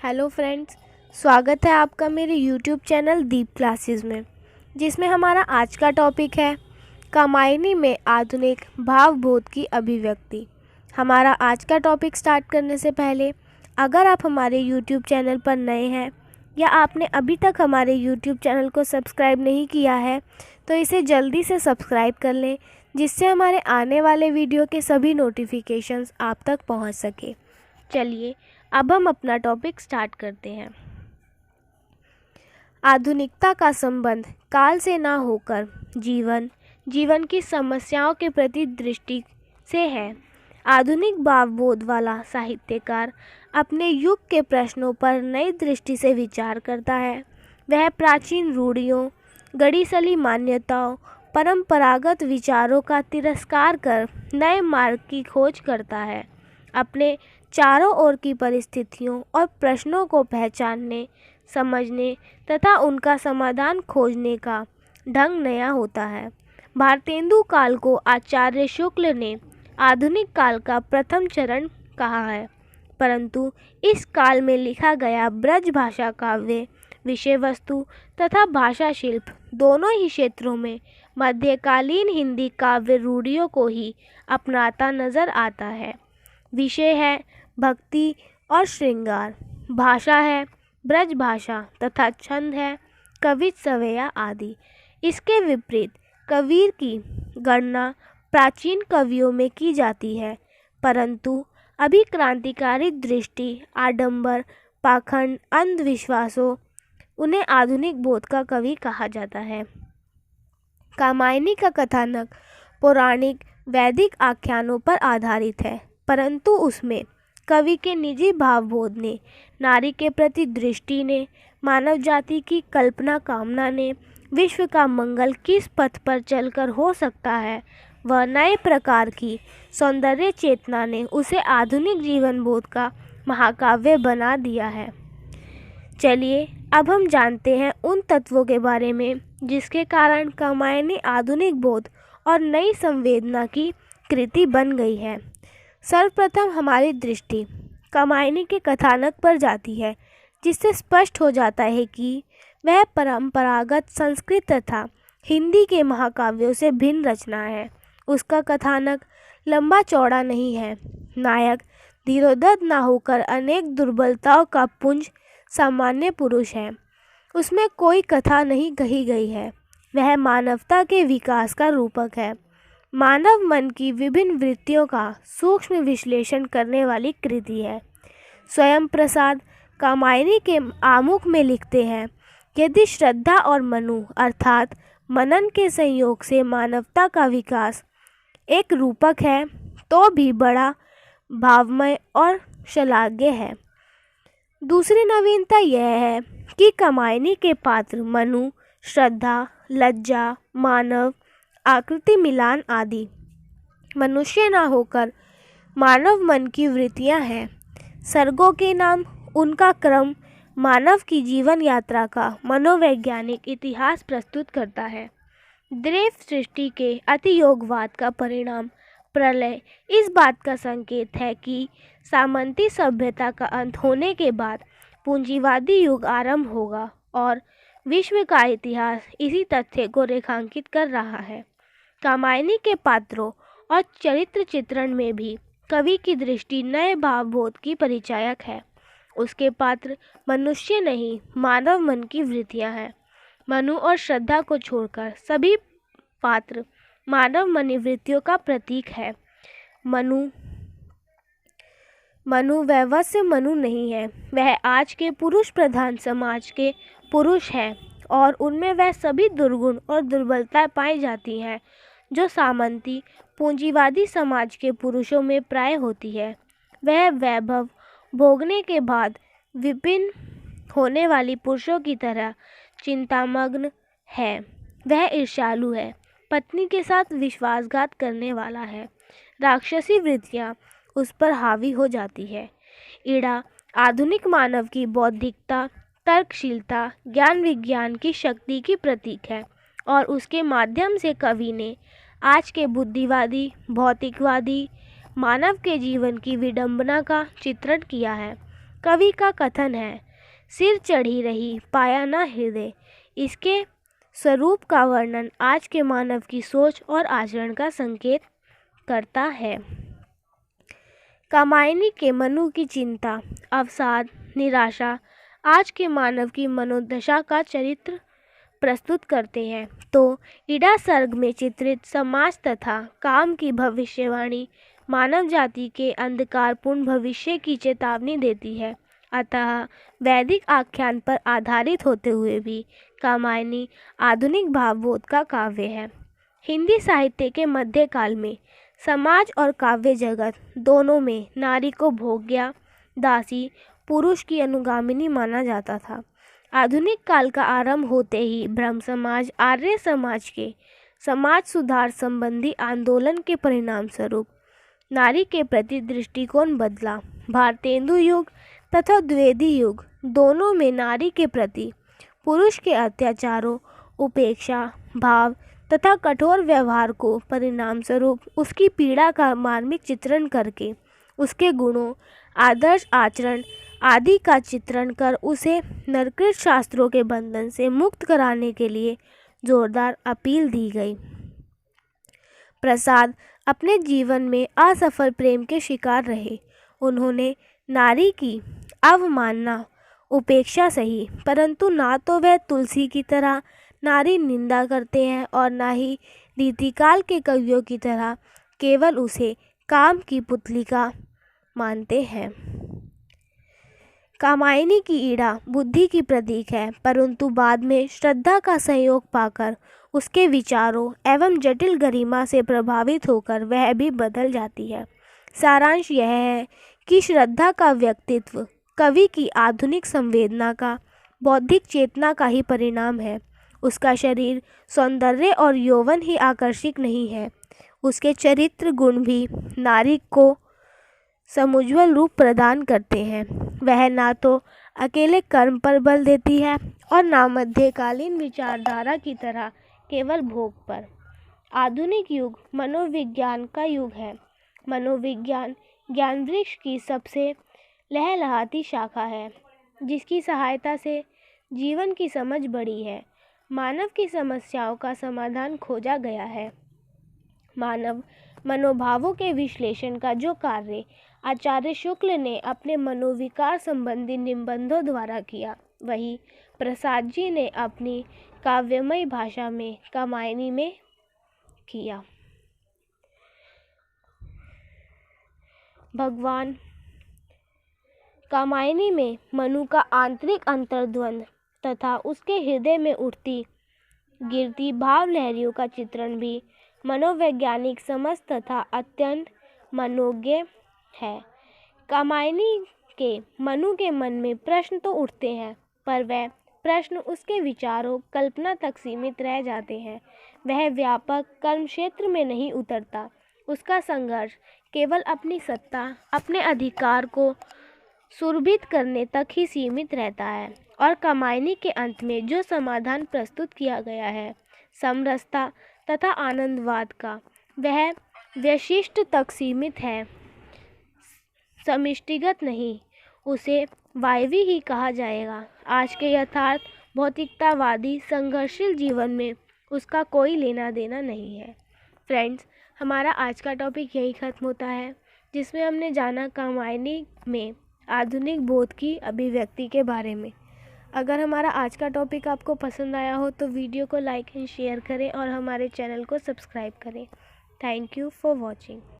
Hello friends, स्वागत है आपका मेरे यूट्यूब चैनल दीप क्लासेस में, जिसमें हमारा आज का टॉपिक है कामायनी में आधुनिक भावबोध की अभिव्यक्ति। हमारा आज का टॉपिक स्टार्ट करने से पहले अगर आप हमारे यूट्यूब चैनल पर नए हैं या आपने अभी तक हमारे यूट्यूब चैनल को सब्सक्राइब नहीं किया है तो इसे जल्दी से सब्सक्राइब कर लें, जिससे हमारे आने वाले वीडियो के सभी नोटिफिकेशंस आप तक पहुंच सके। चलिए अब हम अपना टॉपिक स्टार्ट करते हैं। आधुनिकता का संबंध काल से ना होकर जीवन की समस्याओं के प्रति दृष्टि से है। आधुनिक भावबोध वाला साहित्यकार अपने युग के प्रश्नों पर नई दृष्टि से विचार करता है। वह प्राचीन रूढ़ियों, गड़ी सली मान्यताओं, परंपरागत विचारों का तिरस्कार कर नए मार्ग की खोज करता है। अपने चारों ओर की परिस्थितियों और प्रश्नों को पहचानने, समझने तथा उनका समाधान खोजने का ढंग नया होता है। भारतेंदु काल को आचार्य शुक्ल ने आधुनिक काल का प्रथम चरण कहा है, परंतु इस काल में लिखा गया ब्रज भाषा काव्य विषय वस्तु तथा भाषा शिल्प दोनों ही क्षेत्रों में मध्यकालीन हिंदी काव्य रूढ़ियों को ही अपनाता नजर आता है। विषय है भक्ति और श्रृंगार, भाषा है ब्रज भाषा तथा छंद है कवित सवेया आदि। इसके विपरीत कबीर की गणना प्राचीन कवियों में की जाती है, परंतु अभी क्रांतिकारी दृष्टि, आडंबर, पाखंड, अंधविश्वासों उन्हें आधुनिक बोध का कवि कहा जाता है। कामायनी का कथानक पौराणिक वैदिक आख्यानों पर आधारित है, परंतु उसमें कवि के निजी भावबोध ने, नारी के प्रति दृष्टि ने, मानव जाति की कल्पना कामना ने, विश्व का मंगल किस पथ पर चलकर हो सकता है, वह नए प्रकार की सौंदर्य चेतना ने उसे आधुनिक जीवन बोध का महाकाव्य बना दिया है। चलिए अब हम जानते हैं उन तत्वों के बारे में जिसके कारण कामायनी आधुनिक बोध और नई संवेदना की कृति बन गई है। सर्वप्रथम हमारी दृष्टि कामायनी के कथानक पर जाती है, जिससे स्पष्ट हो जाता है कि वह परंपरागत संस्कृत तथा हिंदी के महाकाव्यों से भिन्न रचना है। उसका कथानक लंबा चौड़ा नहीं है। नायक धीरोधर ना होकर अनेक दुर्बलताओं का पुंज सामान्य पुरुष है। उसमें कोई कथा नहीं कही गई है। वह मानवता के विकास का रूपक है, मानव मन की विभिन्न वृत्तियों का सूक्ष्म विश्लेषण करने वाली कृति है। स्वयं प्रसाद कामायनी के आमुख में लिखते हैं, यदि श्रद्धा और मनु अर्थात मनन के संयोग से मानवता का विकास एक रूपक है तो भी बड़ा भावमय और श्लाघ्य है। दूसरी नवीनता यह है कि कामायनी के पात्र मनु, श्रद्धा, लज्जा, मानव, आकृति मिलान आदि मनुष्य ना होकर मानव मन की वृत्तियां हैं। सर्गों के नाम, उनका क्रम मानव की जीवन यात्रा का मनोवैज्ञानिक इतिहास प्रस्तुत करता है। दैव सृष्टि के अतियोगवाद का परिणाम प्रलय इस बात का संकेत है कि सामंती सभ्यता का अंत होने के बाद पूंजीवादी युग आरंभ होगा, और विश्व का इतिहास इसी तथ्य को रेखांकित कर रहा है। कामायनी के पात्रों और चरित्र चित्रण में भी कवि की दृष्टि नए भावबोध की परिचायक है। उसके पात्र मनुष्य नहीं, मानव मन की वृत्तियां हैं। मनु और श्रद्धा को छोड़कर सभी पात्र मानव मनोवृत्तियों का प्रतीक है। मनु वैवस्य मनु नहीं है। वह आज के पुरुष प्रधान समाज के पुरुष है और उनमें वह सभी दुर्गुण और दुर्बलताएं पाई जाती हैं जो सामंती पूंजीवादी समाज के पुरुषों में प्राय होती है। वह वैभव भोगने के बाद विभिन्न होने वाली पुरुषों की तरह चिंतामग्न है। वह ईर्ष्यालु है, पत्नी के साथ विश्वासघात करने वाला है। राक्षसी वृत्तियां उस पर हावी हो जाती है। ईड़ा आधुनिक मानव की बौद्धिकता, तर्कशीलता, ज्ञान विज्ञान की शक्ति की प्रतीक है और उसके माध्यम से कवि ने आज के बुद्धिवादी, भौतिकवादी मानव के जीवन की विडंबना का चित्रण किया है। कवि का कथन है, सिर चढ़ी रही पाया ना हृदय। इसके स्वरूप का वर्णन आज के मानव की सोच और आचरण का संकेत करता है। कामायनी के मनु की चिंता, अवसाद, निराशा आज के मानव की मनोदशा का चरित्र प्रस्तुत करते हैं, तो इडा सर्ग में चित्रित समाज तथा काम की भविष्यवाणी मानव जाति के अंधकारपूर्ण भविष्य की चेतावनी देती है। अतः वैदिक आख्यान पर आधारित होते हुए भी कामायनी आधुनिक भावबोध का काव्य है। हिंदी साहित्य के मध्यकाल में समाज और काव्य जगत दोनों में नारी को भोग्या, दासी, पुरुष की अनुगामिनी माना जाता था। आधुनिक काल का आरंभ होते ही ब्रह्म समाज, आर्य समाज के समाज सुधार संबंधी आंदोलन के परिणाम स्वरूप नारी के प्रति दृष्टिकोण बदला। भारतेंदु युग तथा द्विवेदी युग दोनों में नारी के प्रति पुरुष के अत्याचारों, उपेक्षा भाव तथा कठोर व्यवहार को परिणाम स्वरूप उसकी पीड़ा का मार्मिक चित्रण करके उसके गुणों, आदर्श आचरण आदि का चित्रण कर उसे नरकृत शास्त्रों के बंधन से मुक्त कराने के लिए जोरदार अपील दी गई। प्रसाद अपने जीवन में असफल प्रेम के शिकार रहे। उन्होंने नारी की अवमानना, उपेक्षा सही, परंतु ना तो वह तुलसी की तरह नारी निंदा करते हैं और ना ही रीतिकाल के कवियों की तरह केवल उसे काम की पुतलिका मानते हैं। कामायनी की ईड़ा बुद्धि की प्रतीक है, परंतु बाद में श्रद्धा का सहयोग पाकर उसके विचारों एवं जटिल गरिमा से प्रभावित होकर वह भी बदल जाती है। सारांश यह है कि श्रद्धा का व्यक्तित्व कवि की आधुनिक संवेदना का, बौद्धिक चेतना का ही परिणाम है। उसका शरीर, सौंदर्य और यौवन ही आकर्षक नहीं है, उसके चरित्र गुण भी नारी को समुज्वल रूप प्रदान करते हैं। वह ना तो अकेले कर्म पर बल देती है और ना मध्यकालीन विचारधारा की तरह केवल भोग पर। आधुनिक युग मनोविज्ञान का युग है। मनोविज्ञान ज्ञान वृक्ष की सबसे लहलहाती शाखा है, जिसकी सहायता से जीवन की समझ बढ़ी है। मानव की समस्याओं का समाधान खोजा गया है। मानव मनोभावों के विश्लेषण का जो कार्य आचार्य शुक्ल ने अपने मनोविकार संबंधी निबंधों द्वारा किया, वही प्रसाद जी ने अपनी काव्यमयी भाषा में कामायनी में किया। भगवान कामायनी में मनु का आंतरिक अंतर्द्वंद तथा उसके हृदय में उठती गिरती भाव लहरियों का चित्रण भी मनोवैज्ञानिक समझ तथा अत्यंत मनोज्ञ है। कामायनी के मनु के मन में प्रश्न तो उठते हैं, पर वह प्रश्न उसके विचारों, कल्पना तक सीमित रह जाते हैं। वह व्यापक कर्म क्षेत्र में नहीं उतरता। उसका संघर्ष केवल अपनी सत्ता, अपने अधिकार को सुरभित करने तक ही सीमित रहता है। और कामायनी के अंत में जो समाधान प्रस्तुत किया गया है, समरसता तथा आनंदवाद का, वह वैशिष्ट तक सीमित है, समिष्टिगत नहीं। उसे वायवी ही कहा जाएगा। आज के यथार्थ भौतिकतावादी संघर्षशील जीवन में उसका कोई लेना देना नहीं है। फ्रेंड्स, हमारा आज का टॉपिक यही ख़त्म होता है, जिसमें हमने जाना कामायनी में आधुनिक बोध की अभिव्यक्ति के बारे में। अगर हमारा आज का टॉपिक आपको पसंद आया हो तो वीडियो को लाइक एंड शेयर करें और हमारे चैनल को सब्सक्राइब करें। Thank you for watching.